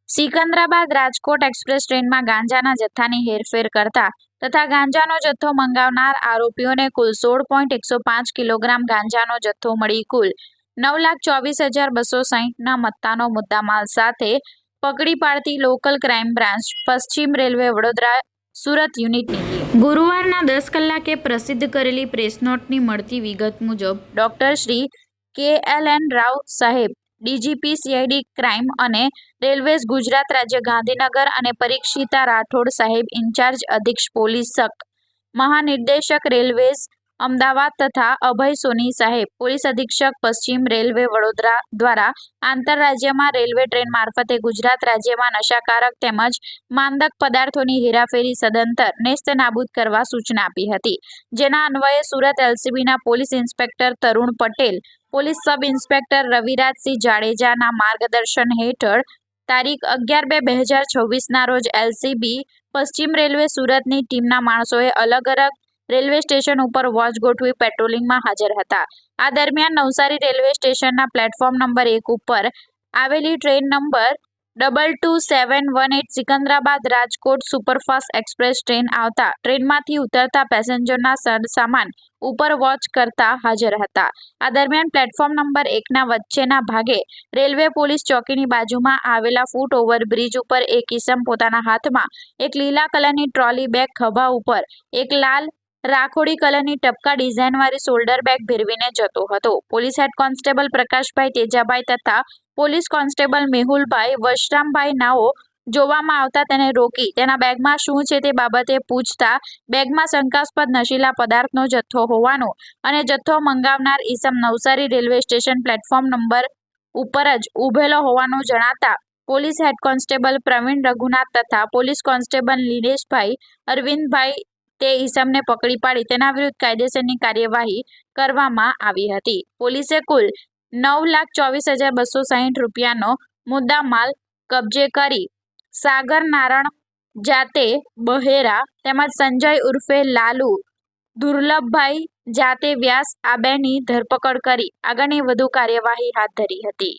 Secunderabad Rajkot express ટ્રેનમાં ગાંજાના જથ્થાની હેરફેર કરતા તથા ગાંજાનો જથ્થો મંગાવનાર આરોપીઓને કુલ 16.105 કિલોગ્રામ ગાંજાનો જથ્થો મળી કુલ 9,24,260ના મત્તાનો મુદ્દામાલ સાથે પકડી પાડતી લોકલ ક્રાઇમ બ્રાન્ચ પશ્ચિમ રેલવે વડોદરા સુરત યુનિટની ટીમ ગુરુવારના 10 કલાકે પ્રસિદ્ધ કરેલી પ્રેસ નોટની મળતી વિગત મુજબ ડોક્ટર શ્રી KLN રાવ સાહેબ ડીજીપી CID ક્રાઇમ અને રેલવેઝ ગુજરાત રાજ્ય ગાંધીનગર અને પરીક્ષિતા રાઠોડ સાહેબ ઇન્ચાર્જ અધિક્ષક પોલીસ મહાનિર્દેશક રેલવેઝ અમદાવાદ તથા અભય સોની સાહેબ પોલીસ અધિક્ષક પશ્ચિમ રેલવે વડોદરા દ્વારા આંતરરાજ્યમાં રેલવે ટ્રેન મારફતે ગુજરાત રાજ્યમાં નશાકારક તેમજ માંદક પદાર્થોની હેરાફેરી સદંતર નેસ્ત નાબૂદ કરવા સૂચના આપી હતી, જેના અન્વયે સુરત LCBના police inspector Tarun Patel, police sub inspector Ravirajsinh જાડેજાના માર્ગદર્શન હેઠળ તારીખ 11/2/2026ના રોજ LCB પશ્ચિમ રેલવે સુરતની ટીમના માણસોએ અલગ અલગ રેલવે સ્ટેશન ઉપર વોચ ગોઠવી પેટ્રોલિંગમાં હાજર હતા. આ દરમિયાન નવસારી રેલવે સ્ટેશનના પ્લેટફોર્મ નંબર 1 ઉપર આવેલી train number 22718 Secunderabad Rajkot superfast express train આવતા ટ્રેનમાંથી ઉતરતા પેસેન્જરના સરસામાન ઉપર વોચ કરતા હાજર હતા. આ દરમિયાન પ્લેટફોર્મ નંબર 1ના વચ્ચેના ભાગે રેલવે પોલીસ ચોકીની બાજુમાં આવેલા ફૂટ ઓવરબ્રિજ ઉપર એક ઈસમ પોતાના હાથમાં એક લીલા કલરની ટ્રોલી બેગ, ખભા ઉપર એક લાલ રાખોડી કલરની ટપકા ડિઝાઇનવાળી શોલ્ડર બેગ ભેરવીને જતો હતો. Police head constable Prakashbhai Tejabhai તથા પોલીસ કોન્સ્ટેબલ મેહુલભાઈ વશરામભાઈ નાઓ જોવામાં આવતા તેને રોકી તેના બેગમાં શું છે તે બાબતે પૂછતા બેગમાં શંકાસ્પદ નશીલા પદાર્થનો જથ્થો હોવાનું અને જથ્થો મંગાવનાર ઈસમ Navsari railway station platform number ઉપર જ ઊભેલો હોવાનું જણાતા police head constable Pravin Raghunath તથા પોલીસ કોન્સ્ટેબલ નિલેશભાઈ અરવિંદભાઈ તે ઈસમને પકડી પાડી તેના વિરુદ્ધ કાયદેસરની કાર્યવાહી કરવામાં આવી હતી. પોલીસે કુલ 9,24,260 રૂપિયાનો મુદ્દામાલ કબજે કરી સાગર નારણ જાતે બહેરા તેમજ સંજય ઉર્ફે લાલુ, દુર્લભભાઈ જાતે વ્યાસ આ બેની ધરપકડ કરી આગળની વધુ કાર્યવાહી હાથ ધરી હતી.